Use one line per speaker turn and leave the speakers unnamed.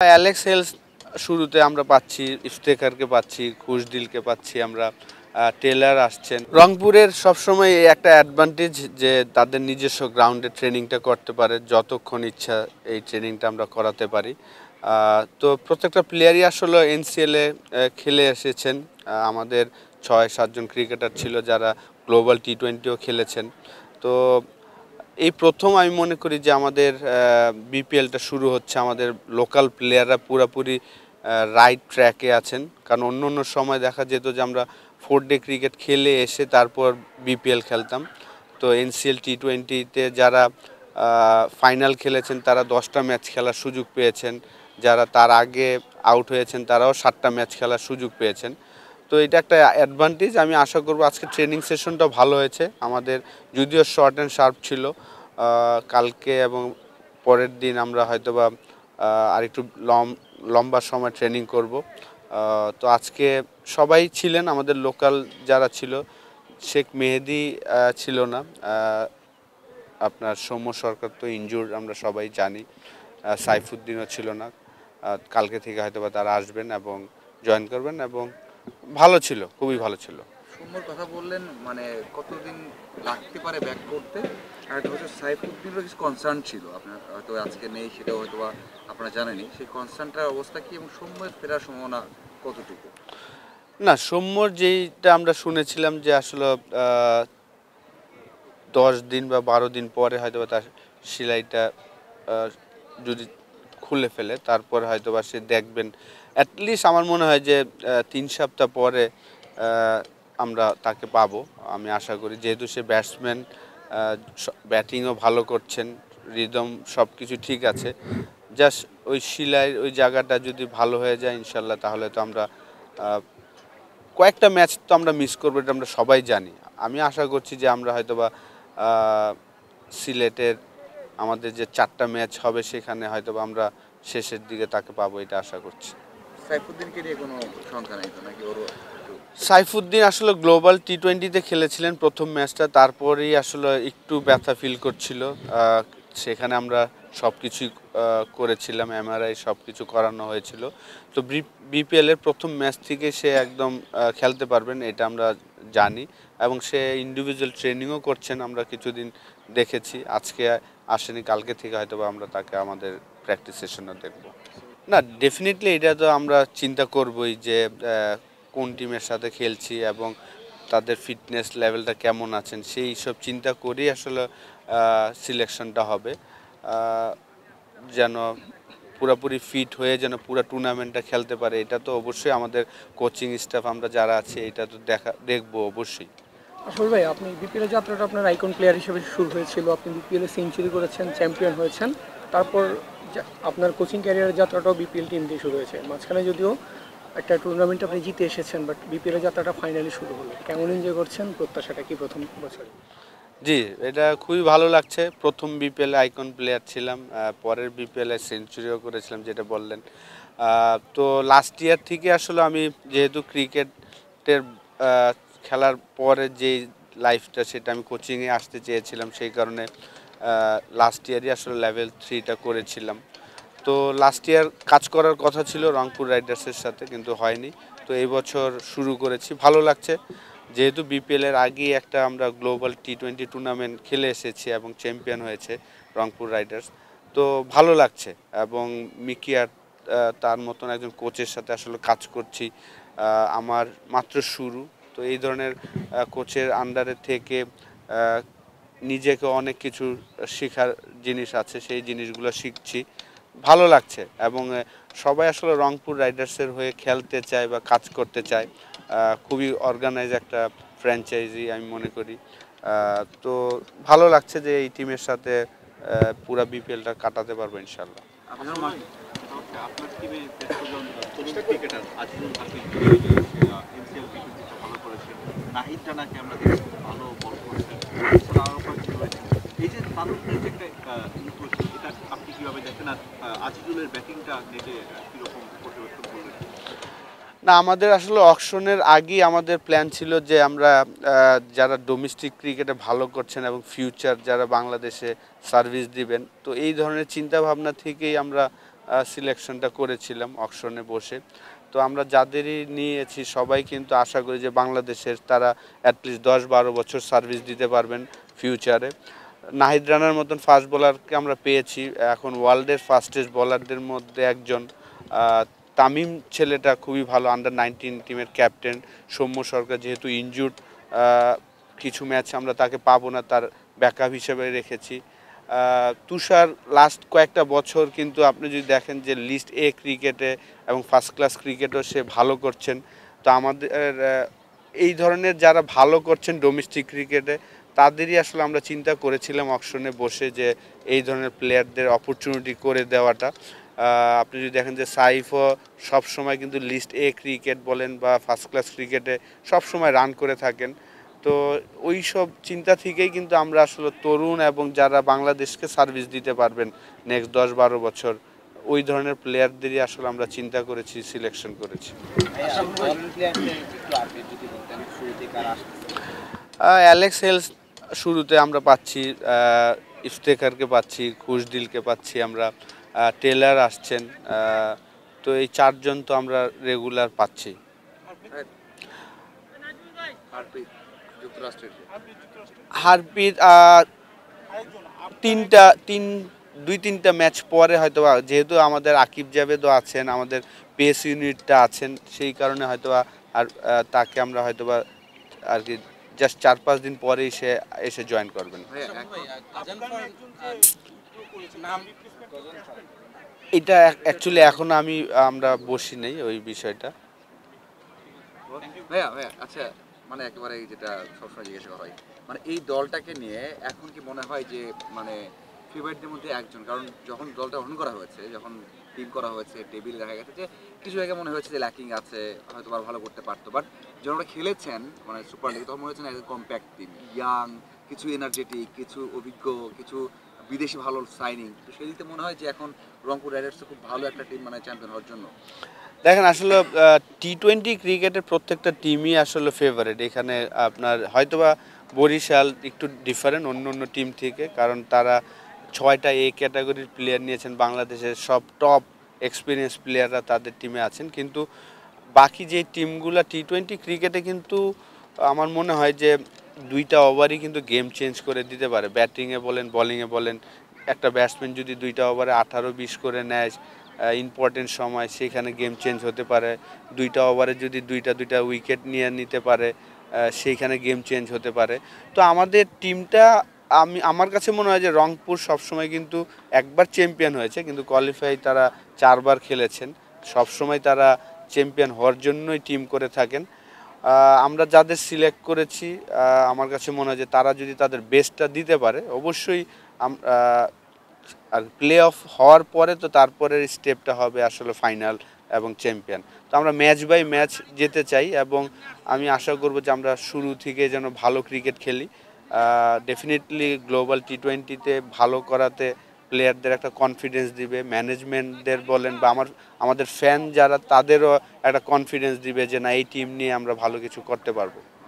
Alex Hales শুরুতে আমরা পাচ্ছি, ইফতেখারকে পাচ্ছি, খুশদিলকে পাচ্ছি আমরা, টেলার আসছেন। রংপুরের সবসময় একটা অ্যাডভান্টেজ যে তাদের নিজস্ব গ্রাউন্ডে ট্রেনিংটা করতে পারে, যতক্ষণ ইচ্ছা এই ট্রেনিংটা আমরা করাতে পারি। তো প্রত্যেকটা প্লেয়ারই আসলে এনসিএলে খেলে এসেছেন। আমাদের 6-7 জন ক্রিকেটার ছিল যারা গ্লোবাল টি-20ও খেলেছেন। তো এই প্রথম আমি মনে করি যে আমাদের বিপিএলটা শুরু হচ্ছে, আমাদের লোকাল প্লেয়াররা পুরোপুরি রাইট ট্র্যাকে আছেন। কারণ অন্য অন্য সময় দেখা যেত যে আমরা 4 ডে ক্রিকেট খেলে এসে তারপর বিপিএল খেলতাম। তো এনসিএল টি-20তে যারা ফাইনাল খেলেছেন তারা 10টা ম্যাচ খেলার সুযোগ পেয়েছেন, যারা তার আগে আউট হয়েছেন তারাও 7টা ম্যাচ খেলার সুযোগ পেয়েছেন। তো এটা একটা অ্যাডভান্টেজ। আমি আশা করব আজকে ট্রেনিং সেশনটা ভালো হয়েছে আমাদের, যদিও শর্ট অ্যান্ড শার্প ছিল। কালকে এবং পরের দিন আমরা হয়তোবা আরেকটু লম্বা সময় ট্রেনিং করব। তো আজকে সবাই ছিলেন, আমাদের লোকাল যারা ছিল, শেখ মেহেদি ছিল না, আপনার সৌম্য সরকার তো ইনজুর্ড আমরা সবাই জানি, সাইফুদ্দিনও ছিল না। কালকে থেকে হয়তোবা তারা আসবেন এবং জয়েন করবেন, এবং ভালো ছিল, খুবই ভালো ছিল।
সৌম্যর কথা বললেন, মানে কতদিন লাগতে পারে ব্যাক করতে, আর একটা হচ্ছে সাইফুদ্দিনেরও কিছু কনসার্ন ছিল, আপনার হয়তো আজকে নেই সেটাও হয়তো আপনারা জানেনই, সেই কনসার্নটার অবস্থা কি এবং সৌম্যের ফেরার সম্ভাবনা কতটুকু?
না, সৌম্যর যেইটা আমরা শুনেছিলাম যে আসলে 10 দিন বা 12 দিন পরে হয়তোবা তার সেলাইটা যদি খুলে ফেলে তারপরে হয়তোবা সে দেখবেন। অ্যাটলিস্ট আমার মনে হয় যে 3 সপ্তাহ পরে আমরা তাকে পাবো, আমি আশা করি। যেহেতু সে ব্যাটসম্যান, ব্যাটিংও ভালো করছেন, রিদম সব কিছু ঠিক আছে। জাস্ট ওই শিলাইয়ের ওই জায়গাটা যদি ভালো হয়ে যায় ইনশাল্লাহ, তাহলে তো আমরা কয়েকটা ম্যাচ তো আমরা মিস করবো, এটা আমরা সবাই জানি। আমি আশা করছি যে আমরা হয়তোবা সিলেটের আমাদের যে 4টা ম্যাচ হবে সেখানে হয়তোবা আমরা শেষের দিকে তাকে পাবো, এটা আশা করছি।
সাইফুদ্দিনকে নিয়ে কোনো শঙ্কা নেই তো নাকি? ওর
সাইফুদ্দিন আসলে গ্লোবাল টি-20তে খেলেছিলেন প্রথম ম্যাচটা, তারপরেই আসলে একটু ব্যথা ফিল করছিল। সেখানে আমরা সব কিছুই করেছিলাম, এমআরআই সব কিছু করানো হয়েছিল। তো বিপিএলের প্রথম ম্যাচ থেকে সে একদম খেলতে পারবেন, এটা আমরা জানি। এবং সে ইন্ডিভিজুয়াল ট্রেনিংও করছেন, আমরা কিছুদিন দেখেছি। আজকে আসেনি, কালকে থেকে হয়তো আমরা তাকে আমাদের প্র্যাকটিস সেশনে দেখব। না, ডেফিনেটলি এটা তো আমরা চিন্তা করবই যে কোন টিমের সাথে খেলছি এবং তাদের ফিটনেস লেভেলটা কেমন আছেন, সেই সব চিন্তা করেই আসলে সিলেকশনটা হবে। যেন পুরোপুরি ফিট হয়ে যেন পুরো টুর্নামেন্টটা খেলতে পারে, এটা তো অবশ্যই আমাদের কোচিং স্টাফ আমরা যারা আছি এটা তো দেখবো অবশ্যই।
আসল ভাই, আপনি বিপিএল যাত্রাটা আপনার আইকন প্লেয়ার হিসেবে শুরু হয়েছিল, আপনি বিপিএলে সেঞ্চুরি করেছেন, চ্যাম্পিয়ন হয়েছেন। তারপর আপনার কোচিং ক্যারিয়ারের যাত্রাটাও বিপিএল টিম দিয়ে শুরু হয়েছে। মাঝখানে যদিও একটা টুর্নামেন্ট আপনি জিতে এসেছেন, বাট বিপিএলের যাত্রাটা ফাইনালি শুরু হলো। কেমন এনজয় করছেন? প্রত্যাশাটা কি প্রথম বছরে?
জি, এটা খুবই ভালো লাগছে। প্রথম বিপিএল আইকন প্লেয়ার ছিলাম, পরের বিপিএলে সেঞ্চুরিও করেছিলাম যেটা বললেন। তো লাস্ট ইয়ার থেকে আসলে আমি যেহেতু ক্রিকেটের খেলার পরে যে লাইফটা সেটা আমি কোচিংয়ে আসতে চেয়েছিলাম, সেই কারণে লাস্ট ইয়ারই আসলে লেভেল 3টা করেছিলাম। তো লাস্ট ইয়ার কাজ করার কথা ছিল রংপুর রাইডার্সের সাথে, কিন্তু হয়নি। তো এই বছর শুরু করেছি, ভালো লাগছে। যেহেতু বিপিএলের আগেই একটা আমরা গ্লোবাল টি-20 টুর্নামেন্ট খেলে এসেছি এবং চ্যাম্পিয়ন হয়েছে রংপুর রাইডার্স, তো ভালো লাগছে। এবং মিকিয়ার তার মতন একজন কোচের সাথে আসলে কাজ করছি, আমার মাত্র শুরু। তো এই ধরনের কোচের আন্ডারে থেকে নিজেকে অনেক কিছু শেখার জিনিস আছে, সেই জিনিসগুলো শিখছি, ভালো লাগছে। এবং সবাই আসলে রংপুর রাইডার্সের হয়ে খেলতে চায় বা কাজ করতে চায়। খুবই অর্গানাইজ একটা ফ্র্যাঞ্চাইজি আমি মনে করি। তো ভালো লাগছে যে এই টিমের সাথে পুরো বিপিএলটা কাটাতে পারবো ইনশাল্লাহ।
আপনার টিমে তরুণ ক্রিকেটার আজিজুল হাকিম এনসিএল টি-20তে ভালো করেছেন, নাহিদ রানাকে আমরা দেখছি ভালো বল করেছেন, এই যে তারুণ্যের যে একটা ইনক্লুশন, এটা আপনি কীভাবে দেখেন? আর আজিজুলের ব্যাটিংটা নেটে কীরকম পর্যবেক্ষণ করলেন?
না, আমাদের আসলে অকশনের আগেই আমাদের প্ল্যান ছিল যে আমরা যারা ডোমেস্টিক ক্রিকেটে ভালো করছেন এবং ফিউচার যারা বাংলাদেশে সার্ভিস দিবেন, তো এই ধরনের চিন্তা ভাবনা থেকেই আমরা সিলেকশনটা করেছিলাম অকশনে বসে। তো আমরা যাদেরই নিয়েছি সবাই কিন্তু আশা করি যে বাংলাদেশের তারা অ্যাটলিস্ট 10-12 বছর সার্ভিস দিতে পারবেন ফিউচারে। নাহিদ রানার মতন ফাস্ট বোলারকে আমরা পেয়েছি, এখন ওয়ার্ল্ডের ফাস্টেস্ট বোলারদের মধ্যে একজন। তামিম ছেলেটা খুবই ভালো, আন্ডার-19 টিমের ক্যাপ্টেন। সৌম্য সরকার যেহেতু ইনজুর্ড, কিছু ম্যাচ আমরা তাকে পাবো না, তার ব্যাকআপ হিসেবে রেখেছি। তুষার লাস্ট কয়েকটা বছর কিন্তু আপনি যদি দেখেন যে লিস্ট এ ক্রিকেটে এবং ফার্স্ট ক্লাস ক্রিকেটও সে ভালো করছেন। তো আমাদের এই ধরনের যারা ভালো করছেন ডোমেস্টিক ক্রিকেটে তাদেরই আসলে আমরা চিন্তা করেছিলাম অকশনে বসে যে এই ধরনের প্লেয়ারদের অপরচুনিটি করে দেওয়াটা। আপনি যদি দেখেন যে সাইফও সবসময় কিন্তু লিস্ট এ ক্রিকেট বলেন বা ফার্স্ট ক্লাস ক্রিকেটে সবসময় রান করে থাকেন। তো ওই সব চিন্তা থেকেই কিন্তু আমরা আসলে তরুণ এবং যারা বাংলাদেশকে সার্ভিস দিতে পারবেন নেক্সট 10-12 বছর ওই ধরনের প্লেয়ারদেরই আসলে আমরা চিন্তা করেছি, সিলেকশন করেছি। অ্যালেক্স হেলস শুরুতে আমরা পাচ্ছি, ইফতেখারকে পাচ্ছি, খুশদিলকে পাচ্ছি আমরা, টেলার আসছেন। তো এই 4 জন তো আমরা রেগুলার পাচ্ছি। হারপিট 2-3টা ম্যাচ পরে হয়তো, যেহেতু আমাদের আকিব জাভেদও আছেন, আমাদের পেস ইউনিটটা আছেন, সেই কারণে হয়তো আর তাকে আমরা হয়তো আর কি জাস্ট 4-5 দিন পরেই সে এসে জয়েন করবেন। এটা অ্যাকচুয়ালি এখন আমরা বসি নেই ওই বিষয়টা।
ভাইয়া আচ্ছা, মানে একেবারে যেটা সবসময় জিজ্ঞাসা করা হয়, মানে এই দলটাকে নিয়ে এখন কি মনে হয় যে মানে ফেভারিটদের মধ্যে একজন? কারণ যখন দলটা গঠন করা হয়েছে, যখন টিম করা হয়েছে, টেবিল দেখা গেছে যে কিছু জায়গায় মনে হয়েছে যে ল্যাকিং আছে, হয়তো ভালো করতে পারতো, বাট যখন ওরা খেলেছেন মানে সুপার লিগে তখন মনে হচ্ছে না একদম কম্প্যাক্ট টিম, ইয়াং, কিছু এনার্জেটিক, কিছু অভিজ্ঞ, কিছু বিদেশি ভালো সাইনিং। তো সেই দিকে মনে হয় যে এখন রংপুর রাইডার্স খুব ভালো একটা টিম মানে চ্যাম্পিয়ন হওয়ার জন্য।
দেখেন আসলে টি-20 ক্রিকেটের প্রত্যেকটা টিমই আসলে ফেভারিট। এখানে আপনার হয়তোবা বরিশাল একটু ডিফারেন্ট অন্য টিম থেকে, কারণ তারা 6টা এ ক্যাটাগরির প্লেয়ার নিয়েছেন, বাংলাদেশের সব টপ এক্সপিরিয়েন্স প্লেয়াররা তাদের টিমে আছেন। কিন্তু বাকি যে টিমগুলো টি-20 ক্রিকেটে কিন্তু আমার মনে হয় যে 2টা ওভারই কিন্তু গেম চেঞ্জ করে দিতে পারে। ব্যাটিংয়ে বলেন বোলিংয়ে বলেন, একটা ব্যাটসম্যান যদি 2টা ওভারে 18-20 করে নেয় ইম্পর্টেন্ট সময়, সেখানে গেম চেঞ্জ হতে পারে। 2টা ওভারে যদি দুইটা উইকেট নিয়ে নিতে পারে, সেইখানে গেম চেঞ্জ হতে পারে। তো আমাদের টিমটা আমার কাছে মনে হয় যে রংপুর সবসময় কিন্তু একবার চ্যাম্পিয়ন হয়েছে, কিন্তু কোয়ালিফাই তারা 4বার খেলেছেন। সবসময় তারা চ্যাম্পিয়ন হওয়ার জন্যই টিম করে থাকেন। আমরা যাদের সিলেক্ট করেছি আমার কাছে মনে হয় যে তারা যদি তাদের বেস্টটা দিতে পারে অবশ্যই আর প্লে অফ হওয়ার পরে তো তারপরের স্টেপটা হবে আসলে ফাইনাল এবং চ্যাম্পিয়ন। তো আমরা ম্যাচ বাই ম্যাচ যেতে চাই এবং আমি আশা করব যে আমরা শুরু থেকে যেন ভালো ক্রিকেট খেলি। ডেফিনেটলি গ্লোবাল টি-20তে ভালো করাতে প্লেয়ারদের একটা কনফিডেন্স দিবে, ম্যানেজমেন্টদের বলেন বা আমাদের ফ্যান যারা তাদেরও একটা কনফিডেন্স দিবে যে না এই টিম নিয়ে আমরা ভালো কিছু করতে পারবো।